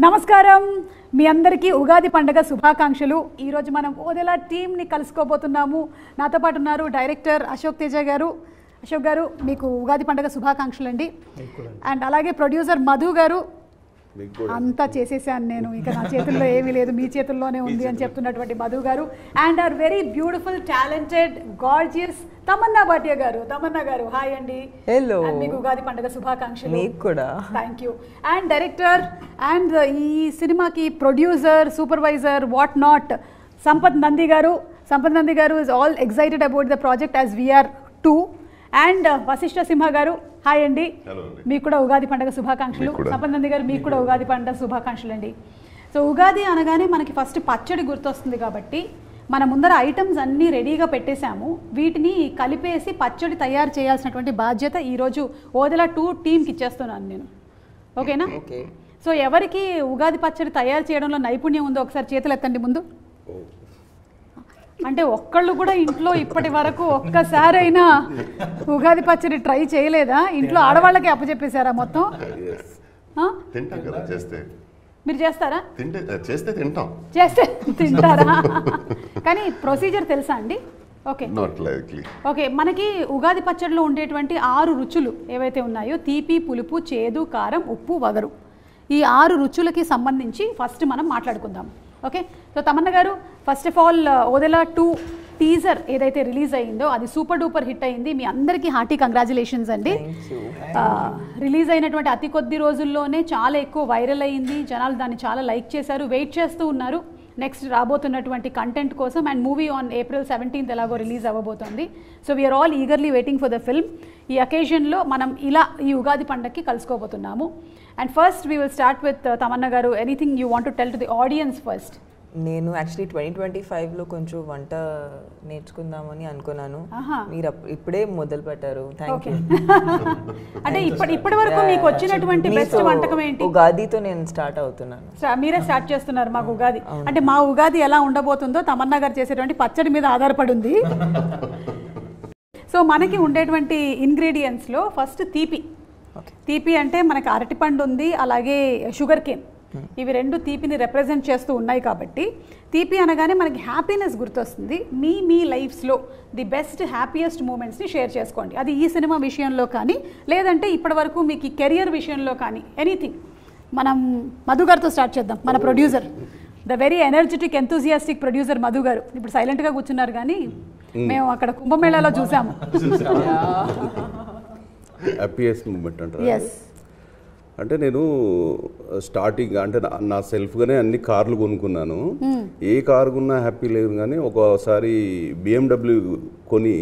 నమస్కారం మీ అందరికీ ఉగాది పండుగ శుభాకాంక్షలు. ఈ రోజు మనం ఓదెలా టీమ్ ని కలుసుకోబోతున్నాము. నాతో పాటు ఉన్నారు డైరెక్టర్ అశోక్ తేజ గారు. అశోక్ గారు మీకు ఉగాది పండుగ శుభాకాంక్షలు అండి. అండ్ అలాగే ప్రొడ్యూసర్ మధు గారు. అంతా చేసేసాను నేను, ఇక నా చేతుల్లో ఏమీ లేదు, మీ చేతుల్లోనే ఉంది అని చెప్తున్నటువంటి మధు గారు. And are very beautiful talented gorgeous Tamannaah Bhatia గారు. తమన్నా గారు హాయ్ అండి. హలో. మీకు ఉగాది పండుగ శుభాకాంక్షలు. మీకు కూడా. Thank you. And director and ఈ సినిమాకి producer supervisor what not Sampath Nandi garu. Sampath Nandi garu is all excited about the project as we are too. And Vasishta Simha garu hi అండి. మీకు కూడా ఉగాది పండుగ శుభాకాంక్షలు. సంపత్ నంది గారు మీకు కూడా ఉగాది పండుగ శుభాకాంక్షలు అండి. సో ఉగాది అనగానే మనకి ఫస్ట్ పచ్చడి గుర్తొస్తుంది కాబట్టి మన ముందర ఐటమ్స్ అన్నీ రెడీగా పెట్టేశాము. వీటిని కలిపేసి పచ్చడి తయారు చేయాల్సినటువంటి బాధ్యత ఈరోజు ఓదెలా 2 టీమ్కి ఇచ్చేస్తున్నాను నేను. ఓకేనా? సో ఎవరికి ఉగాది పచ్చడి తయారు చేయడంలో నైపుణ్యం ఉందో ఒకసారి చేతులు ఎత్తండి ముందు. అంటే ఒక్కళ్ళు కూడా ఇంట్లో ఇప్పటి వరకు ఒక్కసారైనా ఉగాది పచ్చడి ట్రై చేయలేదా? ఇంట్లో ఆడవాళ్ళకి అప్పచెప్పేశారా మొత్తం? మీరు చేస్తారా? చేస్తే తింటారా? కానీ ప్రొసీజర్ తెలుసా అండి? Okay okay. మనకి ఉగాది పచ్చడిలో ఉండేటువంటి 6 రుచులు ఏవైతే ఉన్నాయో తీపి, పులుపు, చేదు, కారం, ఉప్పు, వగరు, ఈ 6 రుచులకి సంబంధించి ఫస్ట్ మనం మాట్లాడుకుందాం. ఓకే. సో తమన్న గారు first of all Odela 2 teaser ఏదైతే రిలీజ్ అయిందో అది సూపర్ డూపర్ హిట్ అయింది. మీ అందరికీ హార్టీ కంగ్రాచులేషన్స్ అండి. రిలీజ్ అయినటువంటి అతి కొద్ది రోజుల్లోనే చాలా ఎక్కువ వైరల్ అయ్యింది. జనాలు దాన్ని చాలా లైక్ చేశారు, వెయిట్ చేస్తూ ఉన్నారు నెక్స్ట్ రాబోతున్నటువంటి కంటెంట్ కోసం. And movie on April 17th ఎలాగో రిలీజ్ అవ్వబోతోంది. So we are all eagerly waiting for the film. ఈ అకేషన్లో మనం ఇలా ఈ ఉగాది పండగకి కలుసుకోబోతున్నాము. And first we will start with Tamannaah garu. Anything you want to tell to the audience first? నేను యాక్చువల్లీ 2025లో కొంచెం వంట నేర్చుకుందామని అనుకున్నాను. మీరు ఇప్పుడే మొదలు పెట్టారు. Thank you. అంటే ఇప్పటి వరకు మీకు వచ్చినటువంటి బెస్ట్ వంటకం ఏంటి? ఉగాదితో నేను స్టార్ట్ అవుతున్నాను. మీరే స్టార్ట్ చేస్తున్నారు మాకు ఉగాది. అంటే మా ఉగాది ఎలా ఉండబోతుందో తమన్నా గారు చేసేటువంటి పచ్చడి మీద ఆధారపడి ఉంది. సో మనకి ఉండేటువంటి ఇంగ్రీడియంట్స్లో ఫస్ట్ తీపి. తీపి అంటే మనకి అరటిపండు ఉంది, అలాగే షుగర్ కేన్. ఇవి 2 తీపిని రిప్రజెంట్ చేస్తూ ఉన్నాయి కాబట్టి తీపి అనగానే మనకి హ్యాపీనెస్ గుర్తొస్తుంది. మీ లైఫ్స్లో ది బెస్ట్ హ్యాపీయెస్ట్ మూమెంట్స్ని షేర్ చేసుకోండి. అది ఈ సినిమా విషయంలో కానీ లేదంటే ఇప్పటి వరకు మీకు ఈ కెరియర్ విషయంలో కానీ ఎనీథింగ్. మనం మధు గారితో స్టార్ట్ చేద్దాం. మన producer, the very energetic enthusiastic producer Madhu గారు. ఇప్పుడు సైలెంట్గా కూర్చున్నారు కానీ మేము అక్కడ కుంభమేళాలో చూసాము. హ్యాపీయెస్ట్ మూమెంట్ అంటారా? అంటే నేను స్టార్టింగ్ అంటే నా సెల్ఫ్గానే అన్ని కార్లు కొనుక్కున్నాను. ఏ కారు కొన్నా హ్యాపీ లేదు, కానీ ఒకసారి BMW కొని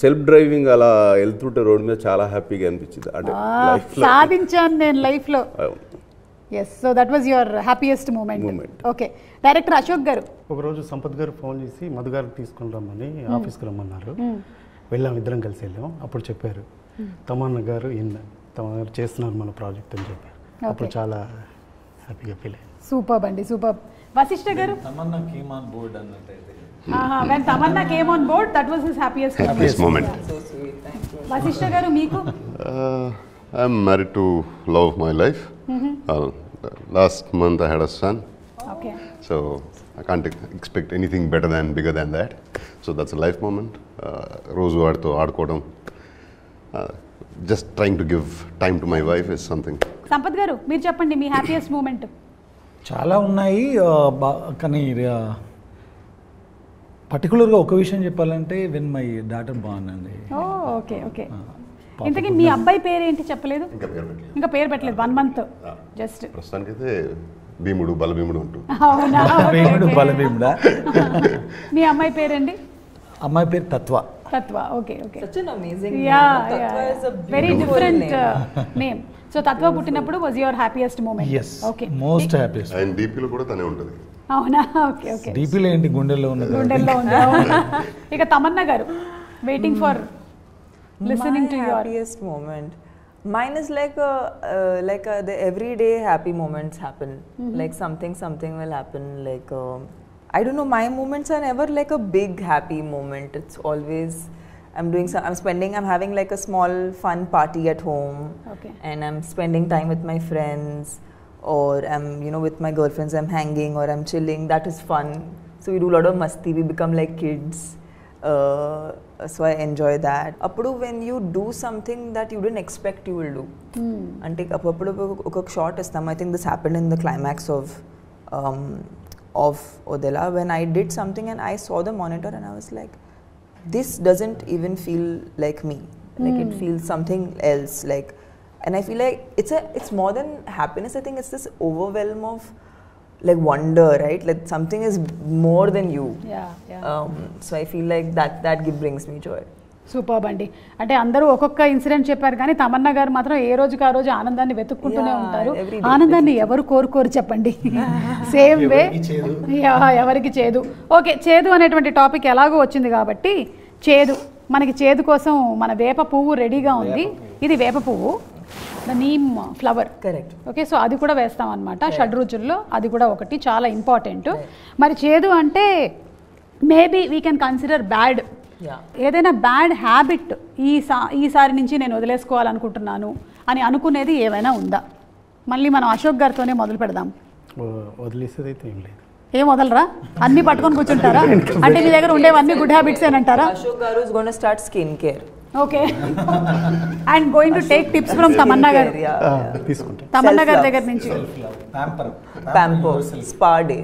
సెల్ఫ్ డ్రైవింగ్ అలా వెళ్తుంటే రోడ్ మీద చాలా హ్యాపీగా అనిపించింది. అంటే సాధించాను నేను లైఫ్లో. Yes, so that was your happiest moment. Okay. Director Ashok గారు. ఒకరోజు సంపత్ గారు ఫోన్ చేసి మధు గారిని తీసుకుని రమ్మని ఆఫీస్కి రమ్మన్నారు. వెళ్ళాం, ఇద్దరం కలిసి వెళ్ళాం. అప్పుడు చెప్పారు తమన్నా గారు చేస్తున్నారు మన ప్రాజెక్ట్ అని చెప్పారు. అప్పుడు చాలా హ్యాపీగా ఫీల్ అయ్యాను. సూపర్ అండి, super. Vasishta garu. Tamannaah came on board అన్నట్టయితే when Tamanna came on board, that was his happiest moment. So sweet. Thank you. Vashishta garu, meeku? I'm married to love of my life. Last month I had a son. Okay. So I can't expect anything better than, bigger than that. So that's a life moment. Roju aadto aadkodam. Just trying to give time to my wife is something. Sampath garu, meer cheppandi me happiest moment. చాలా ఉన్నాయి, కానీ పర్టికులర్గా ఒక విషయం చెప్పాలంటే when my daughter born అండి. Okay okay. ఇంతకీ మీ అబ్బాయి పేరు ఏంటి చెప్పలేదు? ఇంకా పేరు పెట్టలేదు. 1 month జస్ట్. ప్రస్తుతానికైతే భీముడు బలభీముడు అంటూ. అవునా? భీముడు బలభీముడా? మీ అమ్మాయి పేరండి? అమ్మాయి పేరు తత్వ. తత్వ. Okay okay. Such an amazing name. Tatva is a very different name. So తత్వ పుట్టినప్పుడు was your happiest moment? Yes. Okay. Most happiest. And DP లో కూడా తనే ఉంటది. అవునా? Okay okay. డీపీలో ఏంటి, గుండెల్లో ఉన్నది. గుండెల్లో ఉంది. ఇక తమన్నా గారు, waiting for listening to your happiest moment. Mine is like the everyday happy moments happen. Like something will happen. Like I don't know, my moments are never like a big happy moment. It's always I'm having like a small fun party at home. Okay. And I'm spending time with my friends. or I'm, with my girlfriends, I'm hanging or I'm chilling. That is fun. So we do a lot of masti. We become like kids. So I enjoy that. Appudu when you do something that you didn't expect you will do. Ante appudu oka shot istam. I think this happened in the climax of Odela when I did something and I saw the monitor and I was like, this doesn't even feel like me. Like it feels something else. Like, and I feel like it's more than happiness. I think it's this overwhelm of like wonder, right? Like something is more than you. So I feel like that brings me joy. Super అండి. అంటే అందరూ ఒక్కొక్క incident చెప్పారు కానీ తమన్నా గారు మాత్రం ఏ రోజుకి ఆ రోజు ఆనందాన్ని వెతుక్కుంటూనే ఉంటారు. ఆనందాన్ని ఎవరు కోరుకోరు చెప్పండి. సేమ్ వే ఎవరికి చేదు. ఓకే, చేదు అనేటువంటి టాపిక్ ఎలాగో వచ్చింది కాబట్టి చేదు, మనకి చేదు కోసం మన వేప పువ్వు రెడీగా ఉంది. ఇది వేప పువ్వు, the neem flower. Correct. Okay, so అది కూడా వేస్తాం అనమాట షడ్రుచుల్లో. అది కూడా ఒకటి చాలా ఇంపార్టెంట్. మరి చేదు అంటే maybe we can consider bad. ఏదైనా బ్యాడ్ హ్యాబిట్ ఈసారి నుంచి నేను వదిలేసుకోవాలనుకుంటున్నాను అని అనుకునేది ఏమైనా ఉందా? మళ్ళీ మనం అశోక్ గారితోనే మొదలు పెడదాం. వదిలేసేది అయితే ఏం లేదు. ఏం వదలరా? అన్ని పట్టుకొని కూర్చుంటారా? అంటే మీ దగ్గర ఉండేవన్నీ good habits ఏనంటారా? Ashok garu is going to start skin care. Okay, and going to take tips from Tamannaah గారు. తీసుకుంటా తమన్నా గారి దగ్గర నుంచి ప్యాంపర్ స్పా డే.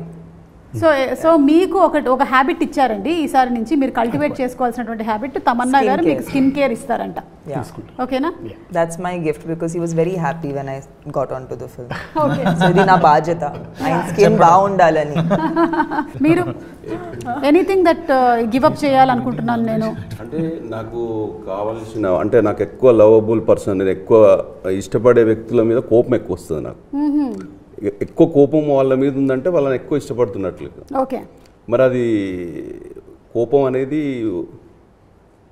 సో మీకు ఒక హ్యాబిట్ ఇచ్చారండి ఈసారి నుంచి మీరు కల్టివేట్ చేసుకోవాల్సినటువంటి హ్యాబిట్. తమన్నా గారు మీకు స్కిన్ కేర్ ఇస్తారంట. ఓకేనా? That's my gift because he was very happy when I got onto the film. Okay. So ఇది నా బాధ్యత, ఆయన స్కిన్ బాగుండాలని. మీరు ఎనీథింగ్ దట్ గివ్ అప్ చేయాలనుకుంటున్నాను నేను అంటే నాకు కావాల్సిన, అంటే నాకు ఎక్కువ లవబుల్ పర్సన్, నేను ఎక్కువ ఇష్టపడే వ్యక్తుల మీద కోపం ఎక్కువ వస్తుంది నాకు. ఎక్కువ కోపం వాళ్ళ మీద ఉందంటే వాళ్ళని ఎక్కువ ఇష్టపడుతున్నట్లు. ఓకే, మరి అది కోపం అనేది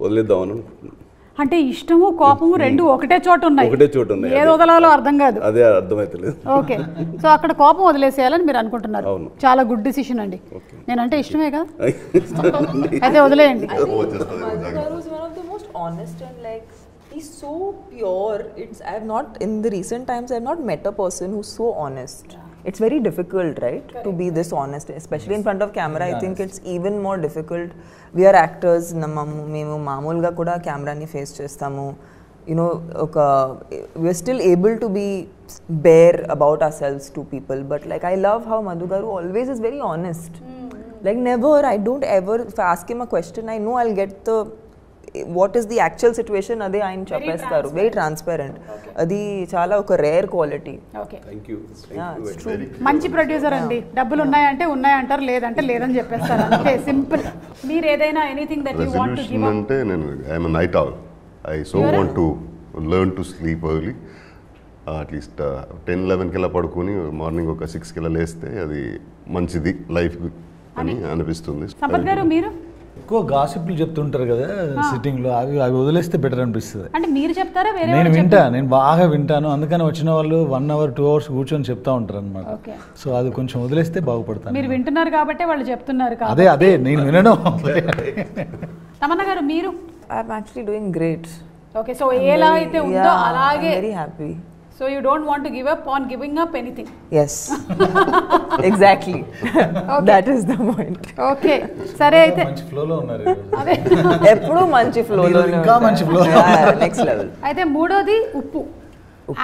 వదిలేద్దామని అనుకుంటున్నాను. అంటే ఇష్టము కోపము రెండు ఒకటే చోట ఉన్నాయి. ఏది వదలాలో అర్థం కాదు. అదే అర్థమైతలేదు. ఓకే, సో అక్కడ కోపం వదిలేసేయాలని మీరు అనుకుంటున్నారు. చాలా గుడ్ డిసిషన్ అండి. నేనంటే ఇష్టమే కదా, అయితే వదిలేయండి. He's so pure. I have not, in the recent times, I have not met a person who's so honest. It's very difficult, right? Correct. To be this honest, especially in front of camera. I think it's even more difficult. We are actors. Memu mamulga kuda camera ni face chestamu. We're still able to be bare about ourselves to people. But like, I love how Madhu garu always is very honest. Like never, I don't ever, if I ask him a question, I know I'll get what is the actual situation ade ఆయన చెప్పేస్తారు. Very transparent. అది చాలా ఒక rare quality. మంచి producer అండి. డబ్బులు ఉన్నాయంటే ఉన్నాయంటారు, లేదంటే లేదని చెప్పేస్తారు. అంటే సింపుల్. మీరు ఏదైనా anything that you want to give అంటే నేను I am a night owl. I so want to learn to sleep early. At least 10-11 kilo పడుకొని మార్నింగ్ ఒక 6 కిలో లేస్తే అది మంచిది లైఫ్ అని అనిపిస్తుంది. సంపత్ గారు మీరు ఎక్కువ గాసిప్లు చెప్తుంటారు కదా సిట్టింగ్ లో, అవి వదిలేస్తే బెటర్ అనిపిస్తుంది. అంటే మీరు చెప్తారా? నేను బాగా వింటాను, అందుకని వచ్చిన వాళ్ళు 1 hour 2 hours కూర్చొని చెప్తా ఉంటారు అనమాట. సో అది కొంచెం వదిలేస్తే బాగుపడతాను. మీరు వింటున్నారు కాబట్టి వాళ్ళు చెప్తున్నారు. అదే నేను వినడం. తమన్నా గారు మీరు? I'm actually doing great. Okay, so ఎలా అయితే ఉందో అలాగే. Very happy. So you don't want to give up on giving up anything. Yes. Exactly. Okay. That is the point. Okay. సరే అయితే మంచి ఫ్లో లో ఉన్నారు. అదే ఎప్పుడు మంచి ఫ్లో లో ఇంకా మంచి ఫ్లో. Next level. అయితే మూడోది ఉప్పు,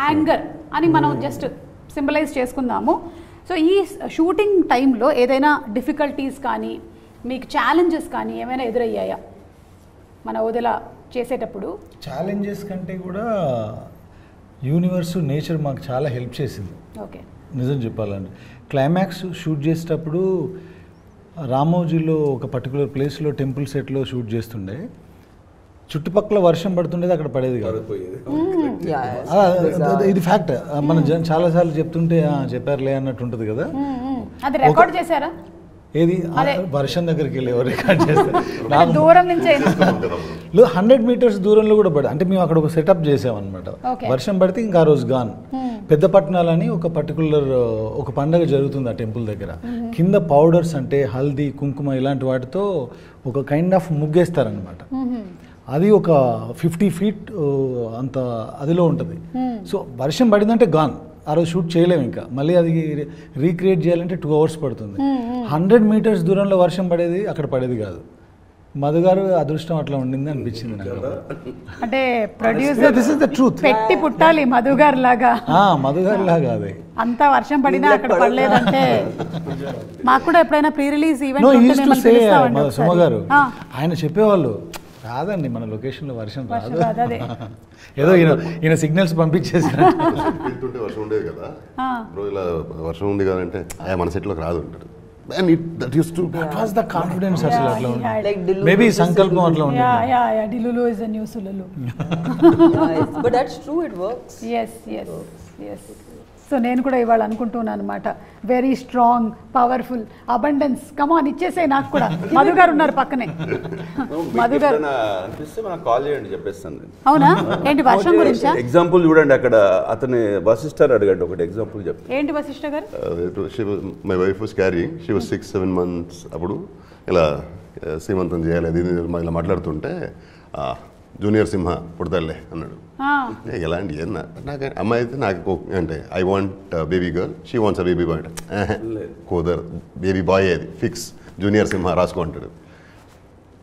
యాంగర్ అని మనం జస్ట్ సింబలైజ్ చేసుకుందాము. సో ఈ షూటింగ్ టైంలో ఏదైనా డిఫికల్టీస్ కానీ మీకు ఛాలెంజెస్ కానీ ఏమైనా ఎదురయ్యాయా మన వదిలా చేసేటప్పుడు? ఛాలెంజెస్ కంటే కూడా యూనివర్స్, నేచర్ మాకు చాలా హెల్ప్ చేసింది. ఓకే, నిజం చెప్పాలంటే క్లైమాక్స్ షూట్ చేసేటప్పుడు రామోజీలో ఒక పర్టికులర్ ప్లేస్లో టెంపుల్ సెట్లో షూట్ చేస్తుండే, చుట్టుపక్కల వర్షం పడుతుండేది, అక్కడ పడేది కాదు. ఇది ఫ్యాక్ట్. మనం చాలాసార్లు చెప్తుంటే చెప్పారులే అన్నట్టు ఉంటుంది కదా. అది రికార్డ్ చేశారా? ఏది వర్షం దగ్గరికి వెళ్ళి ఎవరు రికార్డ్ చేస్తారు? 100 meters దూరంలో కూడా పడి, అంటే మేము అక్కడ ఒక సెటప్ చేసామన్నమాట. వర్షం పడితే ఇంకా ఆ రోజు గాన్. పెద్ద పట్టణాలని ఒక పర్టికులర్ ఒక పండగ జరుగుతుంది ఆ టెంపుల్ దగ్గర. కింద పౌడర్స్ అంటే హల్దీ, కుంకుమ ఇలాంటి వాటితో ఒక కైండ్ ఆఫ్ ముగ్గేస్తారనమాట. అది ఒక 50 feet అంత అదిలో ఉంటుంది. సో వర్షం పడిందంటే గాన్, ఆ రోజు షూట్ చేయలేము, ఇంకా మళ్ళీ అది రీక్రియేట్ చేయాలంటే 2 hours పడుతుంది. 100 meters దూరంలో వర్షం పడేది, అక్కడ పడేది కాదు. మధు గారు అదృష్టం అట్లా ఉండింది అనిపించింది నాకు. అంటే producer this is the truth. పెట్టి పుట్టాలి మధు గారు లాగా. మధు గారు లాగా అదే అంత వర్షం పడినా అక్కడ పడలేదంటే మాకు కూడా ఎప్పుడైనా ప్రీ రిలీజ్ ఈవెంట్ సుమ గారు ఆయన చెప్పేవాళ్ళు, రాదండి మన లొకేషన్ లో వర్షం రాదు, ఏదో ఈయన సిగ్నల్స్ పంపించేసి వర్షం ఉండేది కదా, ఇలా వర్షం ఉంది కదంటే మన సెట్లోకి రాదు అంటారు. And that used to that was the confidence అసలు అట్లా ఉంది. Maybe సంకల్పం అట్లా ఉంది. Yeah, Dilulu is the new Sululu. But that's true, it works. Yes. So నేను కూడా ఇవాళ అనుకుంటున్నాను అనమాట, వెరీ స్ట్రాంగ్, పవర్ఫుల్, అబండెన్స్, కమాన్ ఇచ్చేసే నాకు కూడా. మధు గారు ఉన్నారు పక్కనే. మధు గారు అనిపిస్తే మనకు కాల్ చేయండి, చెప్పేస్తాను. అవునా? ఏంటి వర్షం గురించా? ఎగ్జాంపుల్ చూడండి, అక్కడ అతని వశిష్ఠర్ అడగండి, ఒకటి ఎగ్జాంపుల్ చెప్పండి. ఏంటి వశిష్ఠ గారు? My wife was carrying, she was 6-7 months. అప్పుడు ఇలా సీమంతం చేయాలి అది ఇలా మాట్లాడుతుంటే జూనియర్ సింహ పుడతాలే అన్నాడు. ఎలాంటి నాకు అమ్మాయి అయితే నాకు అంటే I want baby girl, she wants a baby boy. కోదర్ బేబీ బాయ్ అది ఫిక్స్, జూనియర్ సింహ రాసుకో అంటాడు.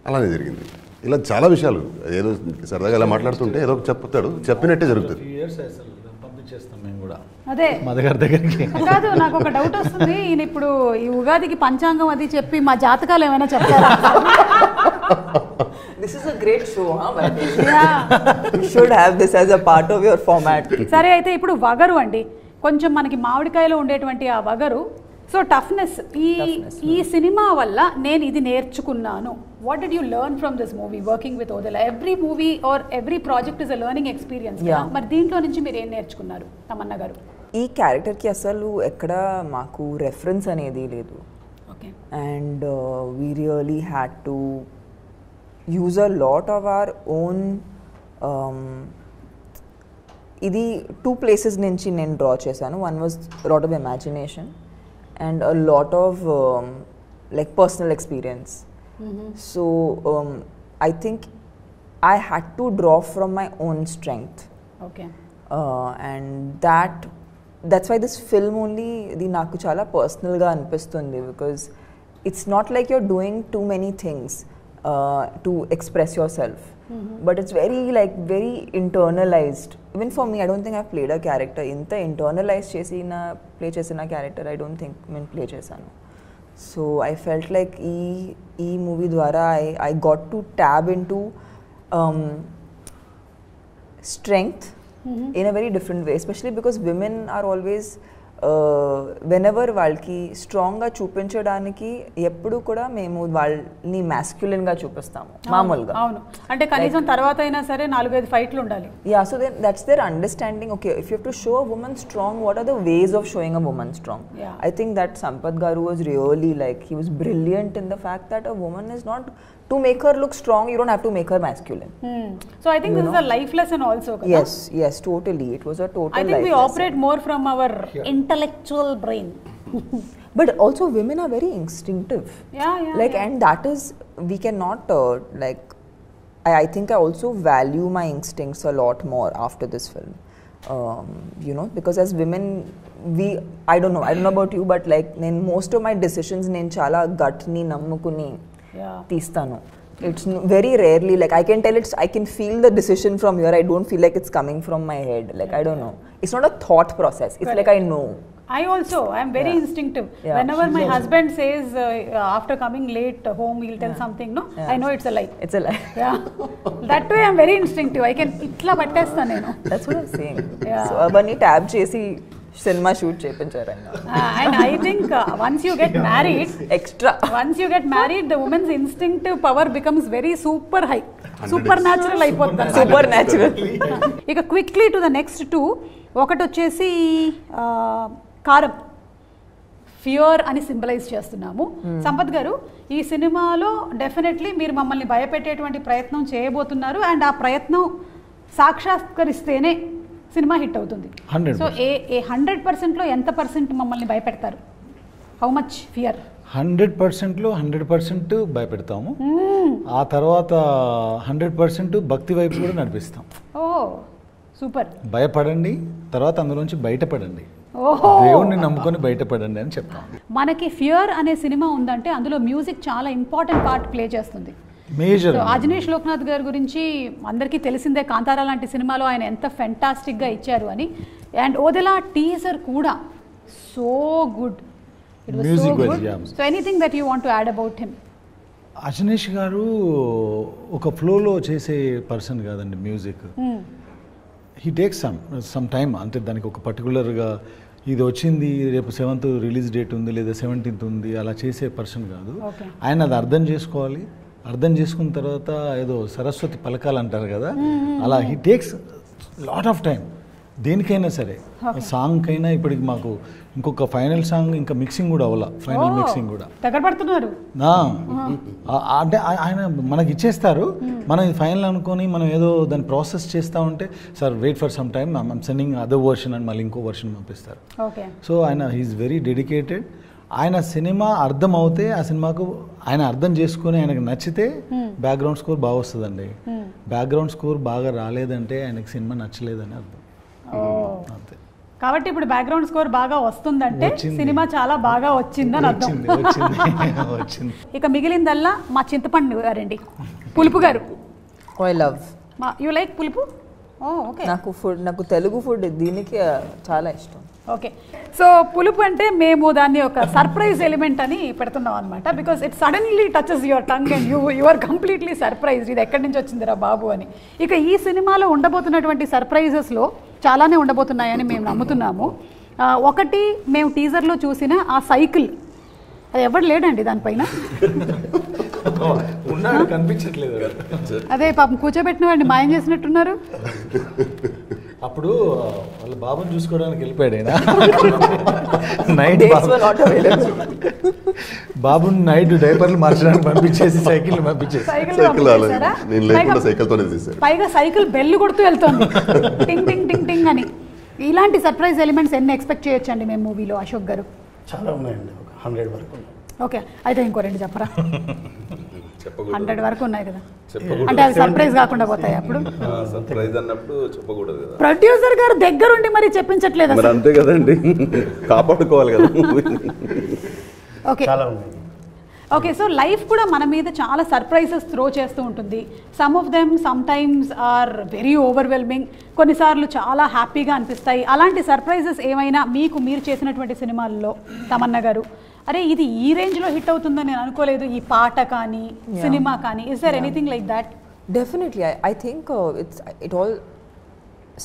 అలానే జరిగింది. ఇలా చాలా విషయాలు ఏదో సరదాగా ఇలా మాట్లాడుతుంటే ఏదో చెప్తాడు, చెప్పినట్టే జరుగుతుంది. అదే మధు గారి దగ్గరికి కాదు, నాకు ఒక డౌట్ వస్తుంది. ఈయన ఇప్పుడు ఈ ఉగాదికి పంచాంగం అది చెప్పి మా జాతకాలు ఏమైనా చెప్తారా? This is a great show, huh? Yeah. You should have this as a part of your format. సరే, అయితే ఇప్పుడు వగరు అండి, కొంచెం మనకి మామిడికాయలో ఉండేటువంటి ఆ వగరు. సో టఫ్నెస్, ఈ సినిమా వల్ల నేను ఇది నేర్చుకున్నాను. What did you learn from this movie working with Odela? Every movie or every project is a learning experience. మరి దీంట్లో నుంచి మీరు ఏం నేర్చుకున్నారు తమన్నా గారు? ఈ క్యారెక్టర్కి అసలు ఎక్కడ మాకు రెఫరెన్స్ అనేది లేదు. Okay. And we really had to use a lot of our own ఇది 2 places నుంచి నేను డ్రా చేశాను. One was a lot of imagination and a lot of like personal experience. So I think I had to draw from my own strength. Okay. And that's why this film only ఇది నాకు చాలా పర్సనల్గా అనిపిస్తుంది, because it's not like you're doing too many things to express yourself, but it's very internalized. Even for me, I don't think I've played a character inta internalized chesina play chesina character I don't think men play chesanu. So I felt like ee movie dwara I got to tap into strength in a very different way, especially because women are always whenever వాళ్ళకి స్ట్రాంగ్గా చూపించడానికి ఎప్పుడు కూడా మేము వాళ్ళని మ్యాస్క్యులిన్గా చూపిస్తాము మామూలుగా. అవును, అంటే కనీసం తర్వాత అయినా సరే 4-5 ఫైట్లు ఉండాలి. Yeah, so that's their understanding. Okay, if you have to show a woman strong, what are the ways of showing a woman strong? I think that Sampath garu was really like he was brilliant in the fact that a woman is not to make her look strong, you don't have to make her masculine. So I think this is a life lesson also. Yes, totally. It was a total life lesson. I think we operate more from our intellectual brain. But also women are very instinctive. Yeah. And that is, we cannot I think I also value my instincts a lot more after this film. Because as women, I don't know about you, but most of my decisions నేను చాలా gut ni nammukuni తీస్తాను. It's very rarely I can tell I can feel the decision from here. I don't feel like it's coming from my head. I don't know. It's not a thought process. It's like I know. I am very instinctive. Whenever my husband says after coming late home he'll tell something, no, I know it's a lie. It's a lie. Yeah. That way I'm very instinctive. I can itla pattestha nenu. That's what I'm saying. So abani tab chesi cinema shoot చేయించారండి. And I think once you get married, once you get married, the woman's instinctive power becomes very super high, supernatural అయిపోతుంది. Supernatural. ఇక quickly to the next 2. ఒకటి వచ్చేసి కారం, fear అని symbolise చేస్తున్నాము. సంపత్ గారు, ఈ సినిమాలో డెఫినెట్లీ మీరు మమ్మల్ని భయపెట్టేటువంటి ప్రయత్నం చేయబోతున్నారు, అండ్ ఆ ప్రయత్నం సాక్షాత్కరిస్తేనే సినిమా హిట్ అవుతుంది. సో 100%లో ఎంత % మమ్మల్ని భయపెడతారు? How much fear? 100%లో 100% భయపెడతాము. ఆ తర్వాత 100% భక్తి వైపు కూడా నడిపిస్తాం. ఓ సూపర్. భయపడండి, తర్వాత అందులోంచి బయటపడండి, ఓహో, దేవుణ్ణి నమ్ముకొని బయటపడండి అని చెప్తాం. మనకి ఫియర్ అనే సినిమా ఉందంటే అందులో మ్యూజిక్ చాలా ఇంపార్టెంట్ పార్ట్ ప్లే చేస్తుంది. మేజర్. అజనీష్ లోక్నాథ్ గారి గురించి అందరికీ తెలిసిందే, కాంతారా లాంటి సినిమాలో ఆయన ఎంత ఫెంటాస్టిక్గా ఇచ్చారు అని. అండ్ ఓదెలా టీజర్ కూడా so good, it was so good. So anything that you want to add about him? Ajaneesh గారు ఒక ఫ్లోలో చేసే పర్సన్ కాదండి music. He takes some time, అంటే దానికి ఒక పర్టికులర్గా ఇది వచ్చింది రేపు 7th రిలీజ్ డేట్ ఉంది లేదా 17th ఉంది అలా చేసే పర్సన్ కాదు. ఆయన అది అర్థం చేసుకోవాలి, అర్థం చేసుకున్న తర్వాత ఏదో సరస్వతి పలకాలంటారు కదా, అలా he takes lot of time దేనికైనా సరే. సాంగ్కైనా ఇప్పటికి మాకు ఇంకొక ఫైనల్ సాంగ్ ఇంకా మిక్సింగ్ కూడా అవ్వాల, ఫైనల్ మిక్సింగ్ కూడా దగ్గర పడుతున్నారు. అంటే ఆయన మనకి ఇచ్చేస్తారు, మనం ఇది ఫైనల్ అనుకొని మనం ఏదో దాన్ని ప్రాసెస్ చేస్తూ ఉంటే sir wait for some time I'm sending other version అని మళ్ళీ ఇంకో వర్షన్ పంపిస్తారు. సో ఆయన హీఈస్ వెరీ డెడికేటెడ్. ఆయన సినిమా అర్థం అవుతే ఆ సినిమాకు ఆయన అర్థం చేసుకొని ఆయనకు నచ్చితే బ్యాక్గ్రౌండ్ స్కోర్ బాగా వస్తుందండి. బ్యాక్గ్రౌండ్ స్కోర్ బాగా రాలేదంటే ఆయనకి సినిమా నచ్చలేదని అర్థం. అంతే. కాబట్టి ఇప్పుడు బ్యాక్గ్రౌండ్ స్కోర్ బాగా వస్తుందంటే సినిమా చాలా బాగా వచ్చిందని అర్థం. ఇక మిగిలిందల్లా మా చింతపండు గారండి, పులుపు గారు. I love. యు లైక్ పులుపు? ఓకే. నాకు తెలుగు ఫుడ్ దీనికి చాలా ఇష్టం. ఓకే. సో పులుపు అంటే మేము దాన్ని ఒక సర్ప్రైజ్ ఎలిమెంట్ అని పెడుతున్నాం అనమాట. Because it suddenly touches your tongue and you are completely surprised, ఇది ఎక్కడి నుంచి వచ్చిందిరా బాబు అని. ఇక ఈ సినిమాలో ఉండబోతున్నటువంటి సర్ప్రైజెస్లో చాలానే ఉండబోతున్నాయని మేము నమ్ముతున్నాము. ఒకటి, మేము టీజర్లో చూసిన ఆ సైకిల్, అది ఎవరు లేడండి దానిపైన, కనిపించట్లేదు. అదే పాపం కూర్చోబెట్టిన వాడిని మాయం చేసినట్టున్నారు. అప్పుడు వాళ్ళ బాబుని చూసుకోవడానికి వెళ్ళిపోయాడు ఆయన. బాబుని నైట్ డైపర్లు మార్చడానికి పంపించేసి సైకిల్ పైగా సైకిల్ బెల్ కొడుతూ వెళ్తుంది టింగ్ టింగ్ టింగ్ టింగ్ అని. ఇలాంటి సర్ప్రైజ్ ఎలిమెంట్స్ ఎన్ని ఎక్స్పెక్ట్ చేయొచ్చండి మేము మూవీలో అశోక్ గారు? చాలా ఉన్నాయండి, 100 వరకు. ఓకే, అయితే ఇంకో 2 చెప్పరా? 100 వరకు ఉన్నాయి కదా, అంటే అవి సర్ప్రైజ్ కాకుండా పోతాయి. అప్పుడు సర్ప్రైజ్ అన్నప్పుడు చెప్పకూడదు కదా. ప్రొడ్యూసర్ గారు దగ్గరుండి మరి చెప్పించట్లేదు. అంతే కదండి, కాపాడుకోవాలి కదా. Okay, okay. సో లైఫ్ కూడా మన మీద చాలా సర్ప్రైజెస్ త్రో చేస్తూ ఉంటుంది. Some of them sometimes are very overwhelming, కొన్నిసార్లు చాలా హ్యాపీగా అనిపిస్తాయి. అలాంటి సర్ప్రైజెస్ ఏమైనా మీరు చేసినటువంటి సినిమాల్లో తమన్నా గారు, అరే ఇది ఈ రేంజ్లో హిట్ అవుతుందని నేను అనుకోలేదు, ఈ పాట కానీ సినిమా కానీ, is there anything like that? Definitely. I think it all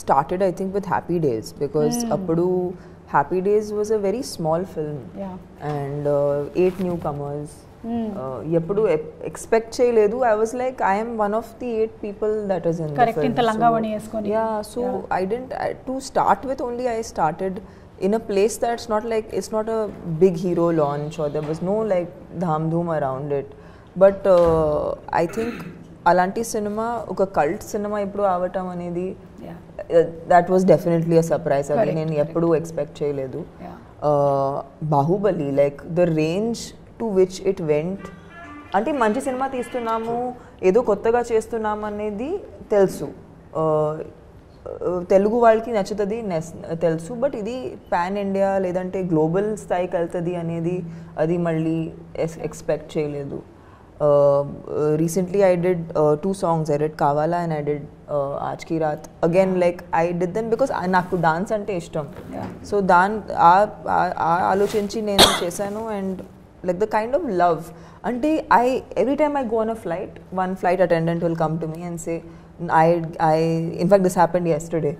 started, I think, with Happy Days, because appudu Happy Days was a very small film. Yeah. And 8 newcomers. Eppudu expect cheyaledu. I was like, I am one of the 8 people that is in the film. Correct. Inta langavani eskoni. Yeah. So I didn't, to start with only, I started in a place that's not like, it's not a big hero launch, or there was no like dham dhoom around it. But I think అలాంటి cinema ఒక cult cinema ఇప్పుడు అవటం అనేది, that was definitely a surprise. అది నేను ఎప్పుడూ expect చేయలేదు. Baahubali, like the range to which it went, అంటే మంచి సినిమా తీస్తున్నాము, ఏదో కొత్తగా చేస్తున్నాము అనేది తెలుసు, తెలుగు వాళ్ళకి నచ్చుతుంది తెలుసు. బట్ ఇది పాన్ ఇండియా లేదంటే గ్లోబల్ స్థాయికి వెళ్తుంది అనేది అది మళ్ళీ ఎక్స్పెక్ట్ చేయలేదు. Recently I did 2 songs. I did Kavala and I did Aaj Ki Raat. Again, like I did them because నాకు డాన్స్ అంటే ఇష్టం. సో ఆలోచించి నేను చేశాను. And like the kind of love, అంటే every time I go on a flight, one flight attendant will come to me and say, in fact this happened yesterday.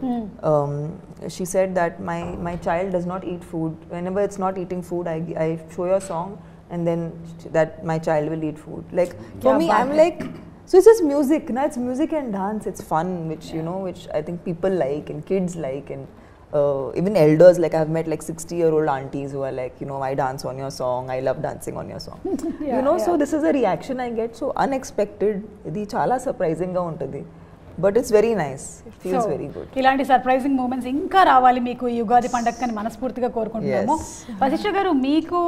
She said that my child does not eat food. Whenever it's not eating food, I show your song and then that my child will eat food. Like for me, I'm like, so it's just music, it's music and dance, it's fun, which you know, which I think people like and kids like, and even elders, like I've met like 60-year-old aunties who are like, you know, I dance on your song, I love dancing on your song. You know, so this is a reaction I get, so unexpected, idi chala surprising ga untadi. but it's very nice. It feels very good. ఇలాంటి surprising moments ఇంకా రావాలి మీకు ఈ యుగాది పండగని మనస్ఫూర్తిగా కోరుకుంటున్నాము. వశిష్ఠ గారు, మీకు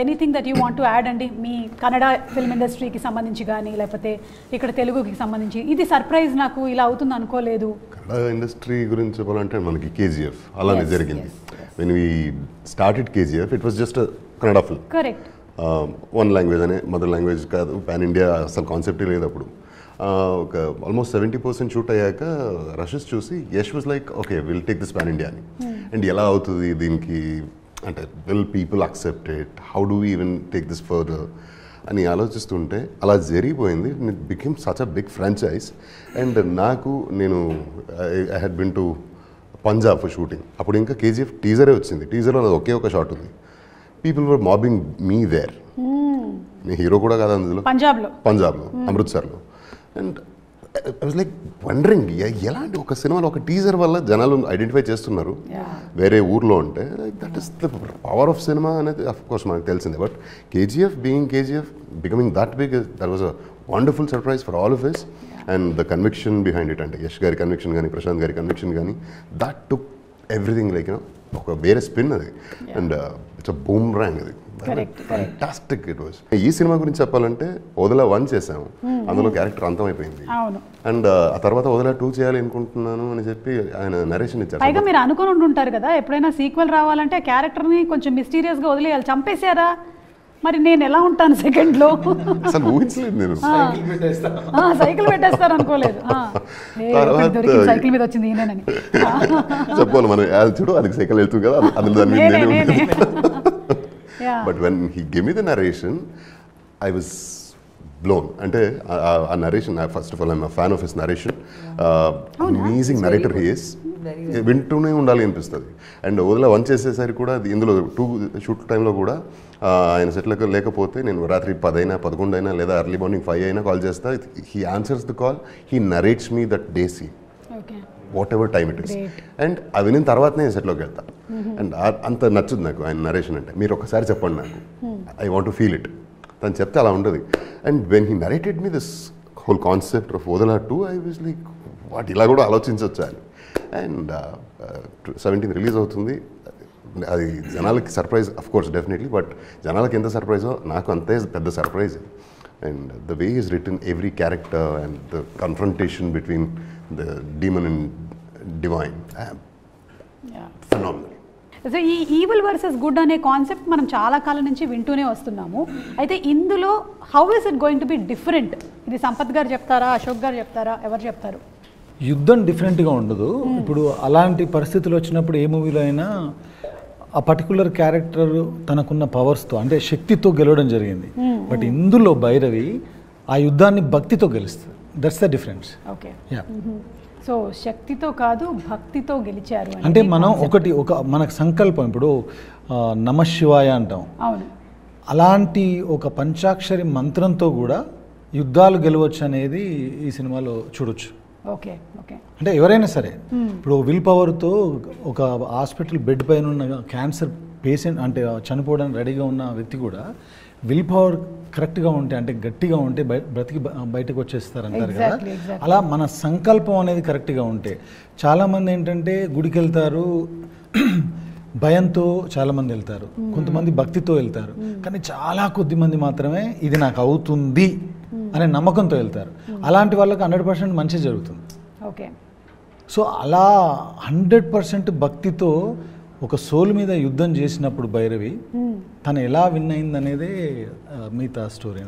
anything that you want to add అండి, మీ కన్నడ ఫిల్మ్ ఇండస్ట్రీకి సంబంధించి కానీ లేకపోతే ఇక్కడ తెలుగుకి సంబంధించి ఇది సర్ప్రైజ్ నాకు ఇలా అవుతుంది అనుకోలేదు. కన్నడ ఇండస్ట్రీ గురించి చెప్పాలంటే మనకి KGF అలానే జరిగింది. when we started KGF it was just a Kannada film. Correct. One language అనే మదర్ లాంగ్వేజ్ కాదు, పాన్ ఇండియా అసలు కాన్సెప్టే లేదు అప్పుడు. ఒక ఆల్మోస్ట్ 70% షూట్ అయ్యాక రషెస్ చూసి Yash was like okay will take this pan India అని. అండ్ ఎలా అవుతుంది దీనికి అంటే will people accept it, how do even take this further అని ఆలోచిస్తుంటే అలా జరిగిపోయింది. It became such a big franchise. And నేను I had been to Punjab for shooting. అప్పుడు ఇంకా KGF టీజరే వచ్చింది. టీజర్లో అది ఒకే ఒక షాట్ ఉంది. People were mobbing me there. మీ హీరో కూడా కాదు అందులో, పంజాబ్లో అమృత్సర్లో. And I was like wondering ఎలాంటి ఒక సినిమాలో ఒక టీజర్ వల్ల జనాలు ఐడెంటిఫై చేస్తున్నారు వేరే ఊర్లో ఉంటే. That is the power of cinema అనేది అఫ్ కోర్స్ మనకు తెలిసిందే. But KGF being KGF becoming that big, that was a wonderful surprise for all of us. And the conviction behind it అంటే యష్ గారి కన్విక్షన్ కానీ ప్రశాంత్ గారి కన్విక్షన్ కానీ that took everything like ఒక వేరే స్పిన్ అది. And it's a boomerang అది. Fantastic it was. ఈ సినిమా గురించి చెప్పాలంటే వదలా 1 చేసాము, అందులో క్యారెక్టర్ అంతమైపోయింది. అండ్ ఆ తర్వాత వదలా 2 చేయాలి అనుకుంటున్నాను అని చెప్పి ఆయన నరేషన్ ఇచ్చారు. పైగా మీరు అనుకుని ఉంటారు కదా ఎప్పుడైనా సీక్వెల్ రావాలంటే క్యారెక్టర్ని కొంచెం మిస్టీరియస్గా వదిలేయాలి. చంపేశారా మరి నేను ఎలా ఉంటాను సెకండ్లో? అసలు ఊహించలేదు నేను. సైకిల్ పెట్టేస్తారు అనుకోలేదు. సైకిల్ మీద వచ్చింది ఈయనని చెప్పాలి మనం. చూడు అది సైకిల్ వెళ్తుంది కదా, అందులో దాన్ని. But when he give me the narration I was blown. అంటే ఆ narration, first of all I'm fan of his narration. Amazing narrator he is. వింటూనే ఉండాలి అనిపిస్తుంది. అండ్ వదిలా 1 చేసేసరికి కూడా ఇందులో 2 షూట్ టైంలో కూడా ఆయన సెట్లకు లేకపోతే నేను రాత్రి 10 అయినా 11 అయినా లేదా ఎర్లీ మార్నింగ్ 5 అయినా కాల్ చేస్తా. He answers the call, he narrates me that day scene whatever time it is. And అవి వినిన తర్వాతనే సెట్లోకి వెళ్తా. అండ్ అంత నచ్చుది నాకు ఆయన నరేషన్ అంటే. మీరు ఒకసారి చెప్పండి నాకు, I want to feel it. తను చెప్తే అలా ఉండదు. And when he narrated me this whole concept of Odela 2 I was like what, ఇలా కూడా ఆలోచించవచ్చు అని. అండ్ 17th రిలీజ్ అవుతుంది. అది జనాలకి surprise of course definitely, but జనాలకి ఎంత సర్ప్రైజో నాకు అంతే పెద్ద surprise. And the way is return every character and the confrontation between the demon and divine, phenomenal. So ఈ ఈవిల్ వర్సెస్ గుడ్ అనే కాన్సెప్ట్ మనం చాలా కాలం నుంచి వింటూనే వస్తున్నాము. అయితే ఇందులో how is it going to be different? ఇది సంపత్ గారు చెప్తారా, అశోక్ గారు చెప్తారా, ఎవరు చెప్తారు? యుద్ధం డిఫరెంట్గా ఉండదు. ఇప్పుడు అలాంటి పరిస్థితులు వచ్చినప్పుడు ఏ మూవీలో అయినా ఆ పర్టికులర్ క్యారెక్టర్ తనకున్న పవర్స్తో అంటే శక్తితో గెలవడం జరిగింది. బట్ ఇందులో భైరవి ఆ యుద్ధాన్ని భక్తితో గెలుస్తుంది. That's the difference. Okay. So శక్తితో కాదు భక్తితో గెలిచారు అంటే మనం ఒక మనకు సంకల్పం, ఇప్పుడు నమశివాయ అంటాం, అలాంటి ఒక పంచాక్షరి మంత్రంతో కూడా యుద్ధాలు గెలవచ్చు అనేది ఈ సినిమాలో చూడొచ్చు. Okay okay. అంటే ఎవరైనా సరే ఇప్పుడు విల్ పవర్తో ఒక హాస్పిటల్ బెడ్ పైన ఉన్న క్యాన్సర్ పేషెంట్ అంటే చనిపోవడానికి రెడీగా ఉన్న వ్యక్తి కూడా విల్ పవర్ కరెక్ట్గా ఉంటే అంటే గట్టిగా ఉంటే బ్రతికి బయటకు వచ్చేస్తారు అంటారు కదా. అలా మన సంకల్పం అనేది కరెక్ట్గా ఉంటే చాలామంది ఏంటంటే గుడికి వెళ్తారు, భయంతో చాలామంది వెళ్తారు, కొంతమంది భక్తితో వెళ్తారు, కానీ చాలా కొద్ది మంది మాత్రమే ఇది నాకు అవుతుంది అనే నమ్మకంతో వెళ్తారు. అలాంటి వాళ్ళకి 100% మంచి జరుగుతుంది. ఓకే. సో అలా 100% భక్తితో ఒక సోల్ మీద యుద్ధం చేసినప్పుడు భైరవి తను ఎలా విన్ అయింది అనేదే మిగతా story.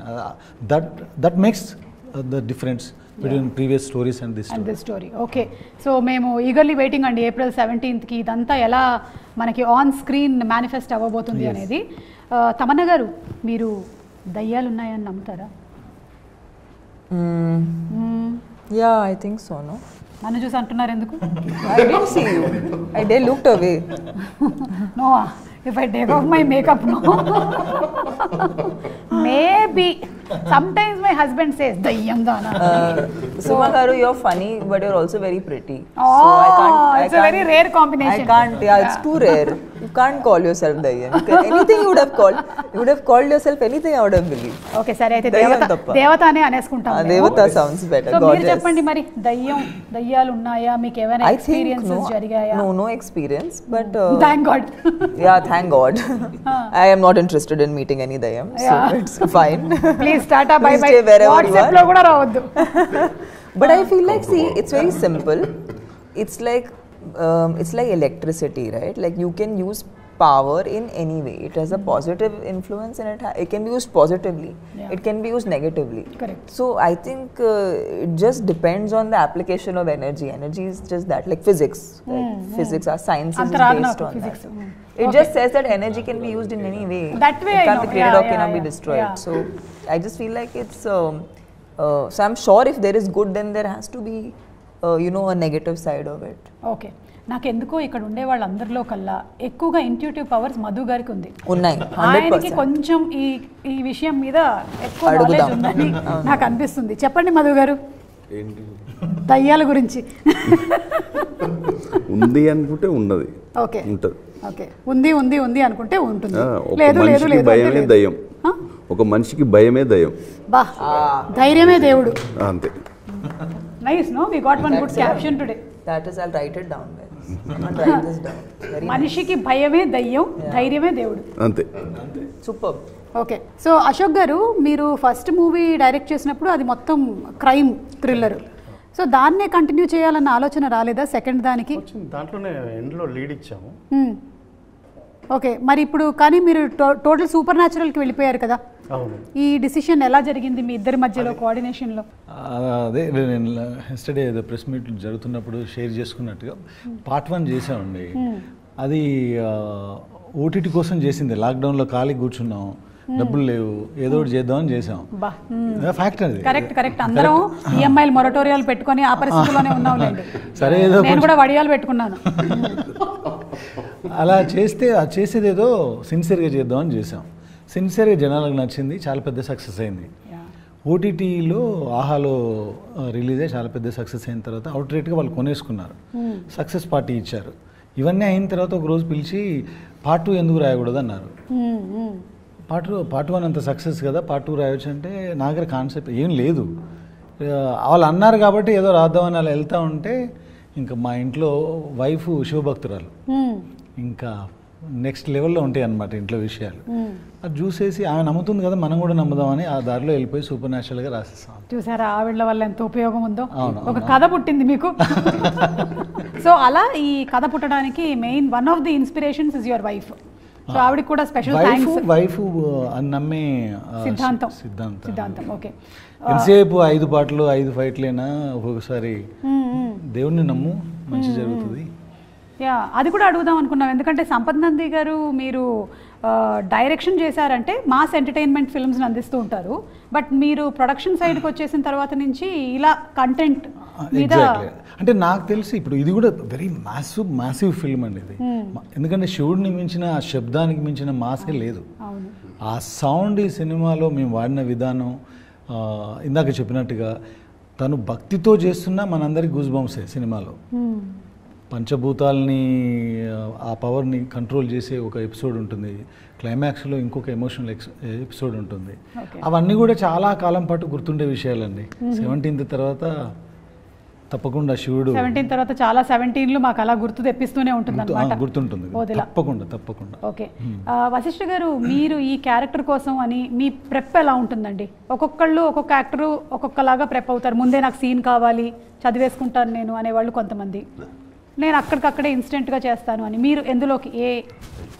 That makes the difference between previous stories and this story. Okay. So మేము ఈగర్లీ వెయిటింగ్ అండి April 17th ఇదంతా ఎలా మనకి ఆన్ స్క్రీన్ మేనిఫెస్ట్ అవ్వబోతుంది అనేది. తమన్నా గారు, మీరు దయ్యాలు ఉన్నాయని నమ్ముతారా? Yeah, I think so, no? నన్ను చూసి అంటున్నారు ఎందుకు? I didn't see you. I looked away. No, if I take off my makeup, no. Maybe. Sometimes my husband says, dayyam dana. Suma garu, you're funny, but you're also very pretty. Oh, so it's a very rare combination. I can't, yeah, it's too rare. You can't call yourself Dayyam. Anything you would have called yourself anything I would have believed. Okay సరే అయితే దయ్యం తప్ప. దేవత అనే అనేసుకుంటాం మేము. దేవత sounds better. So మీరు Goddess. చెప్పండి మరి దయ్యాలు ఉన్నాయా, మీకు ఏమైనా I think ఎక్స్పీరియన్సెస్ జరిగాయా? no experience, but thank God. yeah, thank God. I am not interested in meeting any Dayyam, so it's fine. Please tata bye Please by. stay wherever you WhatsApp are. లో కూడా రావద్దు. But I feel like, see, it's very simple. It's like electricity, right? Like you can use power in any way. It has a positive influence and it can be used positively. Yeah. It can be used negatively. Correct. So I think it just depends on the application of energy. Energy is just that, like physics. Physics, our science is based on physics. that. It just says that energy can be used in any way. That way it I can't be know. created Yeah, or cannot yeah, be yeah. destroyed. Yeah. So I just feel like it's so I'm sure if there is good, then there has to be a negative side of it. Okay, నాకు ఎందుకో ఇక్కడ ఉండే వాళ్ళందరిలో కల్లా ఎక్కువగా intuitive powers Madhu గారికి ఉంది. ఉన్నాయి, ఆయనకి 100%. కొంచెం ఈ విషయం మీద ఎక్కువ అడుగుదాం. నాలెడ్జ్ ఉందని నాకు అనిపిస్తుంది. చెప్పండి మధు గారు దయ్యాల గురించి. ఉంది అనుకుంటే ఉన్నది, ఓకే ఉంటుంది. ఓకే, ఉంది అనుకుంటే ఉంటుంది. ఒక లేదు లేదు మనిషికి లేదు భయమే దయ్యం. ఒక మనిషికి భయమే దయ్యం. బా, ధైర్యమే దేవుడు. అంతే. Nice, no we got one good caption today. That is, I'll write it down. I'll write this down. Very మనిషికి భయమే దయ్యం, ధైర్యమే దేవుడు. అంతే. Superb. Okay, so Ashok garu, మీరు ఫస్ట్ మూవీ డైరెక్ట్ చేసినప్పుడు అది మొత్తం క్రైమ్ థ్రిల్లర్. సో దాన్నే కంటిన్యూ చేయాలన్న ఆలోచన రాలేదా సెకండ్ దానికి? దాంట్లోనే ఎండ్లో లీడ్ ఇచ్చాము. ఓకే, మరి ఇప్పుడు కానీ మీరు టోటల్ సూపర్ న్యాచురల్కి వెళ్ళిపోయారు కదా. అవును. ఈ డిసిషన్ ఎలా జరిగింది మీ ఇద్దరి మధ్యలో కోఆర్డినేషన్లో? అదే నేను ఎస్టర్డే ఏదో ప్రెస్ మీట్ జరుగుతున్నప్పుడు షేర్ చేసుకున్నట్టుగా పార్ట్ 1 చేసామండి. అది ఓటీటీ కోసం చేసింది. లాక్డౌన్లో ఖాళీ కూర్చున్నాం, డబ్బులు లేవు, ఏదో ఒకటి చేద్దామని చేసాం. ఫ్యాక్ట్ అది. కరెక్ట్. అందరం ఈఎంఐలు మొరటోరియాలు పెట్టుకొని ఆ పరిస్థితిలోనే ఉన్నాంలేండి. సరే, ఏదో నేను కూడా వడియాలు పెట్టుకున్నాను. అలా చేసేది ఏదో సిన్సియర్గా చేద్దామని చేసాం. సిన్సియర్గా జనాలకు నచ్చింది, చాలా పెద్ద సక్సెస్ అయింది. ఓటీటీలో ఆహాలో రిలీజ్ అయ్యి చాలా పెద్ద సక్సెస్ అయిన తర్వాత అవుట్ రేట్గా వాళ్ళు కొనేసుకున్నారు, సక్సెస్ పార్టీ ఇచ్చారు. ఇవన్నీ అయిన తర్వాత ఒక రోజు పిలిచి పార్ట్ 2 ఎందుకు రాయకూడదు అన్నారు. పార్ట్ 1 అంత సక్సెస్ కదా, పార్ట్ 2 రాయొచ్చు అంటే నా దగ్గర కాన్సెప్ట్ ఏం లేదు. వాళ్ళు అన్నారు కాబట్టి ఏదో రాద్దామని అలా వెళ్తూ ఉంటే ఇంకా మా ఇంట్లో వైఫ్ శివభక్తురాలు, ఇంకా నెక్స్ట్ లెవెల్లో ఉంటాయి అన్నమాట ఇంట్లో విషయాలు. అది చూసేసి ఆమె నమ్ముతుంది కదా, మనం కూడా నమ్ముదామని ఆ దారిలో వెళ్ళిపోయి సూపర్ న్యాచురల్గా రాసేస్తాం. చూసారా ఆవిడ వల్ల ఎంత ఉపయోగం ఉందో. ఒక కథ పుట్టింది మీకు. సో అలా ఈ కథ పుట్టడానికి main one of the inspirations is your wife. So ఆవిడకి కూడా స్పెషల్ థ్యాంక్స్. వైఫ్ అని నమ్మే సిద్ధాంతం. ఓకే, ఎంతసేపు 5 పాటలు 5 ఫైట్లేనా, ఒక్కొక్కసారి దేవుణ్ణి నమ్ము మంచి జరుగుతుంది. అది కూడా అడుగుదాం అనుకున్నాం. ఎందుకంటే సంపత్ నంది గారు మీరు డైరెక్షన్ చేశారంటే మాస్ ఎంటర్టైన్మెంట్ ఫిల్మ్స్ని అందిస్తూ ఉంటారు. బట్ మీరు ప్రొడక్షన్ సైడ్కి వచ్చేసిన తర్వాత నుంచి ఇలా కంటెంట్ మీద అంటే నాకు తెలిసి ఇప్పుడు ఇది కూడా వెరీ మ్యాసివ్ ఫిల్మ్ అండి ఇది. ఎందుకంటే శివుడిని మించిన ఆ శబ్దానికి మించిన మాసే లేదు. ఆ సౌండ్ ఈ సినిమాలో మేము వాడిన విధానం, ఇందాక చెప్పినట్టుగా తను భక్తితో చేస్తున్నా మనందరికి గూస్ బంప్సే సినిమాలో. పంచభూతాలని ఆ పవర్ని కంట్రోల్ చేసే ఒక ఎపిసోడ్ ఉంటుంది, క్లైమాక్స్లో ఇంకొక ఎమోషనల్ ఎపిసోడ్ ఉంటుంది. అవన్నీ కూడా చాలా కాలం పాటు గుర్తుండే విషయాలండి. 17th తర్వాత తప్పకుండా శివుడు 17 తర్వాత చాలా 17లు మాకు అలా గుర్తు తెప్పిస్తూనే ఉంటుంది అన్నమాట. గుర్తుంటుంది తప్పకుండా. ఓకే, వశిష్ఠ గారు, మీరు ఈ క్యారెక్టర్ కోసం అని మీ ప్రెప్ ఎలా ఉంటుందండి? ఒక్కొక్కళ్ళు ఒక్కొక్క యాక్టరు ఒక్కొక్కలాగా ప్రెప్ అవుతారు. ముందే నాకు సీన్ కావాలి, చదివేసుకుంటాను నేను అనేవాళ్ళు కొంతమంది, నేను అక్కడికక్కడే ఇన్స్టెంట్గా చేస్తాను అని. మీరు ఎందులోకి ఏ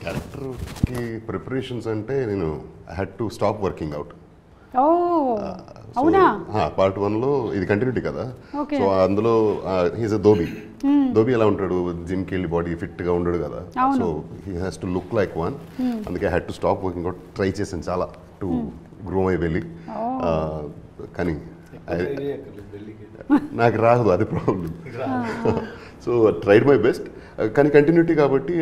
క్యారెక్టర్కి ప్రిపరేషన్స్ అంటే నేను I had to stop working out. అవునా? పార్ట్ 1లో ఇది కంటిన్యూటీ కదా, సో అందులో హీస్ అ ధోబీ ఎలా ఉంటాడు, జిమ్కి వెళ్ళి బాడీ ఫిట్గా ఉండడు కదా, so he has to look like one. అందుకే I had to stop working out. Try చేశాను చాలా టు గ్రో మై బెల్లీ, కానీ నాకు రాదు, అది problem. So tried my best, కానీ కంటిన్యూటీ కాబట్టి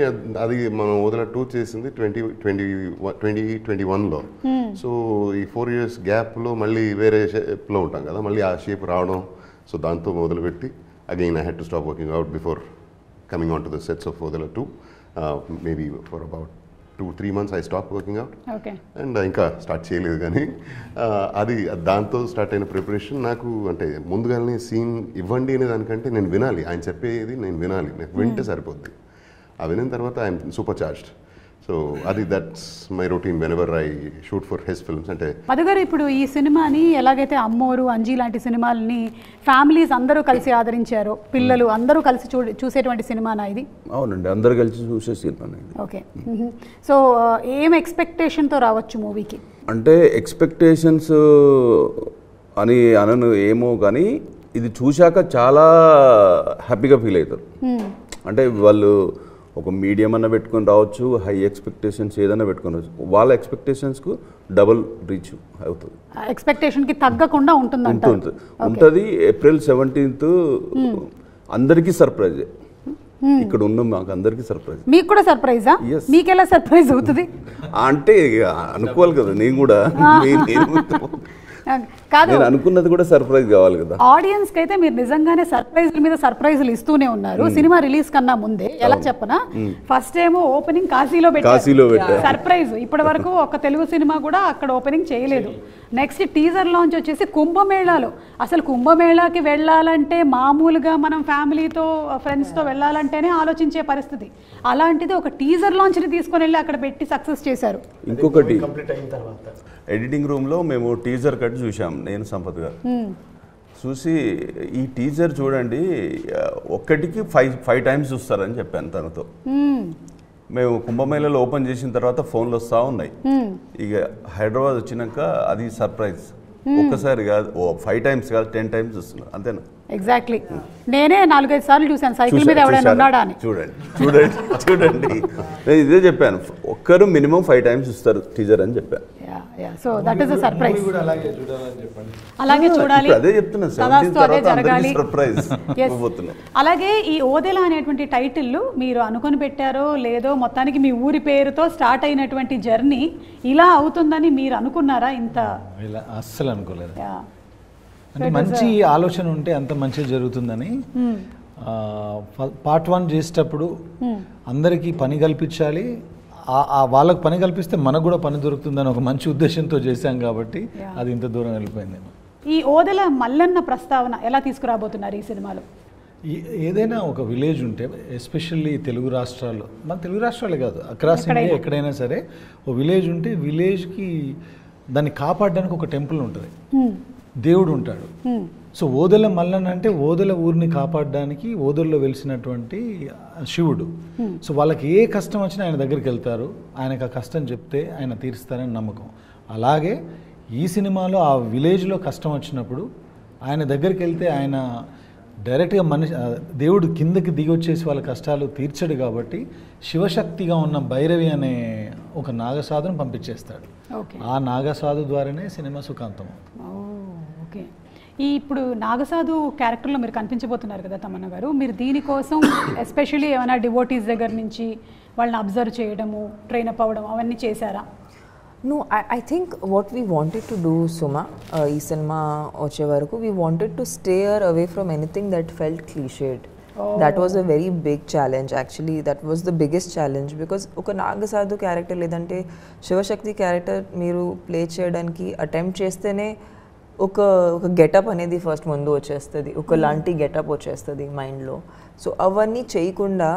అది మనం వదిన 2 చేసింది 2021లో. సో ఈ 4 years గ్యాప్లో మళ్ళీ వేరే షేప్లో ఉంటాం కదా, మళ్ళీ ఆ షేప్ రావడం, సో దాంతో మొదలుపెట్టి again I had to stop working out before coming on to the sets of వదిన 2. Maybe for about 2-3 months I stopped working out. Okay. And ఇంకా స్టార్ట్ చేయలేదు కానీ అది దాంతో స్టార్ట్ అయిన ప్రిపరేషన్ నాకు అంటే ముందుగానే సీన్ ఇవ్వండి అనే దానికంటే నేను వినాలి, ఆయన చెప్పేది నేను వినాలి, నేను వింటే సరిపోద్ది. ఆ వినిన తర్వాత ఐఎమ్ సూపర్ చార్జ్డ్. సో అది that's my routine when ever I shoot for his films. అంటే మధుగారు ఇప్పుడు ఈ సినిమాని ఎలాగైతే అమ్మోరు, అంజీ లాంటి సినిమాలని ఫ్యామిలీస్ అందరూ కలిసి ఆదరించారో, పిల్లలు అందరూ కలిసి చూసేటువంటి సినిమానా ఇది? అవునండి, అందరు కలిసి చూసే సినిమా. ఓకే. సో ఏం ఎక్స్పెక్టేషన్తో రావచ్చు మూవీకి? అంటే ఎక్స్పెక్టేషన్స్ అని అనను ఏమో కానీ ఇది చూశాక చాలా హ్యాపీగా ఫీల్ అవుతారు. అంటే వాళ్ళు ఒక మీడియం అన్న పెట్టుకొని రావచ్చు, హై ఎక్స్పెక్టేషన్స్ ఏదైనా పెట్టుకొని రావచ్చు, వాళ్ళ ఎక్స్పెక్టేషన్స్కు డబుల్ రీచ్ అవుతుంది. ఎక్స్పెక్టేషన్కి తగ్గకుండా ఉంటుంది. April 17th అందరికీ సర్ప్రైజ్. ఇక్కడ ఉన్న మాకు అందరికీ సర్ప్రైజ్. మీకు కూడా సర్ప్రైజా? మీకు ఎలా సర్ప్రైజ్ అవుతుంది అంటే అనుకోవాలి కదా, నేను కూడా కాదు, నేను అనుకున్నది కూడా సర్ప్రైజ్ కావాలి కదా ఆడియన్స్ కి. అయితే మీరు నిజంగానే సర్ప్రైజ్ల మీద సర్ప్రైజ్లు ఇస్తూనే ఉన్నారు. సినిమా రిలీజ్ కన్నా ముందే ఎలా చెప్పనా, ఫస్ట్ ఏమో ఓపెనింగ్ కాశీలో పెట్టారు సర్ప్రైజ్. ఇప్పటి వరకు ఒక తెలుగు సినిమా కూడా అక్కడ ఓపెనింగ్ చేయలేదు. నెక్స్ట్ టీజర్ లాంచ్ వచ్చేసి కుంభమేళాలో. అసలు కుంభమేళాకి వెళ్ళాలంటే మామూలుగా మనం ఫ్యామిలీతో ఫ్రెండ్స్తో వెళ్ళాలంటేనే ఆలోచించే పరిస్థితి. అలాంటిది ఒక టీజర్ లాంచ్ని తీసుకొని వెళ్ళి అక్కడ పెట్టి సక్సెస్ చేశారు. ఇంకొకటి ఎడిటింగ్ రూమ్లో మేము టీజర్ కట్ చూసాం, నేను సంపత్ గారు. చూసి ఈ టీజర్ చూడండి, ఒక్కటికి 5 times చూస్తారని చెప్పాను తనతో. మేము కుంభమేళలో ఓపెన్ చేసిన తర్వాత ఫోన్లు వస్తూ ఉన్నాయి. ఇక హైదరాబాద్ వచ్చినాక అది సర్ప్రైజ్. ఒక్కసారి కాదు, 5 times కాదు, 10 times చూస్తున్నారు, అంతేనా? ఎగ్జాక్ట్లీ. నేనే 4-5 సార్లు చూశాను సైకిల్ మీద ఎవరైనా ఉన్నాడా అని. చూడండి నేను ఇదే చెప్పాను, ఒక్కరు మినిమం 5 times చూస్తారు టీజర్ అని చెప్పాను. So that is a surprise. అలాగే చూడాలి, అదే చెప్తున్నా, అదే జరగాలి. సర్ప్రైజ్. అలాగే ఈ ఓదెల అనేటువంటి టైటిల్ మీరు అనుకొని పెట్టారో లేదో, మొత్తానికి మీ ఊరి పేరుతో స్టార్ట్ అయినటువంటి జర్నీ ఇలా అవుతుందని మీరు అనుకున్నారా? ఇంత అస్సలు అనుకోలేదు. అంటే మంచి ఆలోచన ఉంటే అంత మంచిగా జరుగుతుందని. Part 1 చేసేటప్పుడు అందరికీ పని కల్పించాలి, వాళ్ళకు పని కల్పిస్తే మనకు కూడా పని దొరుకుతుందని ఒక మంచి ఉద్దేశంతో చేశాం కాబట్టి అది ఇంత దూరం వెళ్ళిపోయింది. ఈ ఓదెల మల్లన్న ప్రస్తావన ఎలా తీసుకురాబోతున్నారు ఈ సినిమాలో? ఏదైనా ఒక విలేజ్ ఉంటే, ఎస్పెషల్లీ తెలుగు రాష్ట్రాల్లో, మన తెలుగు రాష్ట్రాలే కాదు, అక్రాస్ ఇండియా ఎక్కడైనా సరే ఓ విలేజ్ ఉంటే విలేజ్కి దాన్ని కాపాడడానికి ఒక టెంపుల్ ఉంటుంది, దేవుడు ఉంటాడు. సో ఓదెల మల్లన్న అంటే ఓదెల ఊరిని కాపాడడానికి ఓదెల్లో వెలిసినటువంటి శివుడు. సో వాళ్ళకి ఏ కష్టం వచ్చినా ఆయన దగ్గరికి వెళ్తారు, ఆయనకు ఆ కష్టం చెప్తే ఆయన తీరుస్తారని నమ్మకం. అలాగే ఈ సినిమాలో ఆ విలేజ్లో కష్టం వచ్చినప్పుడు ఆయన దగ్గరికి వెళ్తే ఆయన డైరెక్ట్గా దేవుడు కిందకి దిగి వచ్చేసి వాళ్ళ కష్టాలు తీర్చడు కాబట్టి శివశక్తిగా ఉన్న భైరవి అనే ఒక నాగసాధును పంపించేస్తాడు. ఆ నాగసాధు ద్వారానే సినిమా సుఖాంతం అవుతుంది. ఓకే. ఈ ఇప్పుడు నాగసాధు క్యారెక్టర్లో మీరు కనిపించబోతున్నారు కదా తమన్నా గారు, మీరు దీనికోసం ఎస్పెషల్లీ ఏమైనా డివోటీస్ దగ్గర నుంచి వాళ్ళని అబ్జర్వ్ చేయడము, ట్రైన్ అప్ అవ్వడం అవన్నీ చేశారా? No, I think what we wanted to do, Suma, ee cinema vache varaku, we wanted to steer away from anything that felt cliched. That was a very big challenge actually. That was the biggest challenge because oka Nagasadhu character ledante Shivashakti character meeru play cheyadaniki attempt chestene oka getup anedi first mundu vachestadi, oka lanti getup vachestadi mind lo. So avanni cheyikunda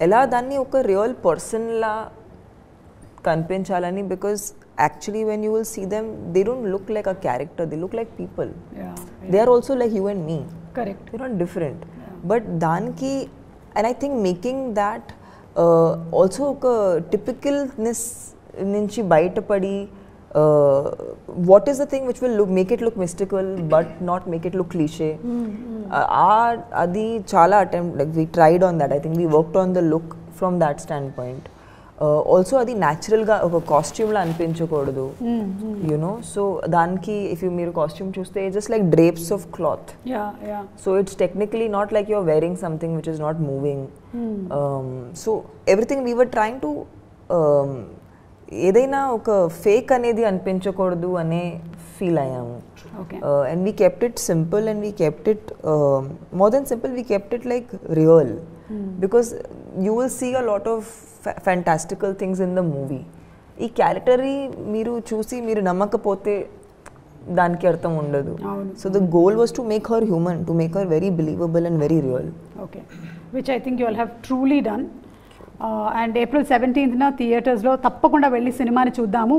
ela danni oka real person la kanpinchalani, because actually when you will see them, they don't look like a character, they look like people. They are also like you and me. Correct. They're not different. But danki, and I think making that also oka typicalness nunchi baita padi, what is the thing which will make it look mystical but not make it look cliche. Adi chala attempt, like we tried on that. I think we worked on the look from that standpoint. Also అది న్యాచురల్గా ఒక కాస్ట్యూమ్లో అనిపించకూడదు, you know. So దానికి if you మీరు costume చూస్తే just like drapes of cloth. So it's technically not like you are wearing something which is not moving. So everything we were trying to, ఏదైనా ఒక ఫేక్ అనేది అనిపించకూడదు అనే ఫీల్ అయ్యాము. And we kept it simple, and we kept it more than simple, we kept it like real. Because you will see a lot of fantastical things in the movie. ఈ character మీరు చూసి మీరు నమ్మకపోతే దానికి అర్థం ఉండదు. So the goal was to make her human, to make her very believable and very real. Okay, which I think you will have truly done. And April 17th థియేటర్స్లో తప్పకుండా వెళ్ళి సినిమాని చూద్దాము.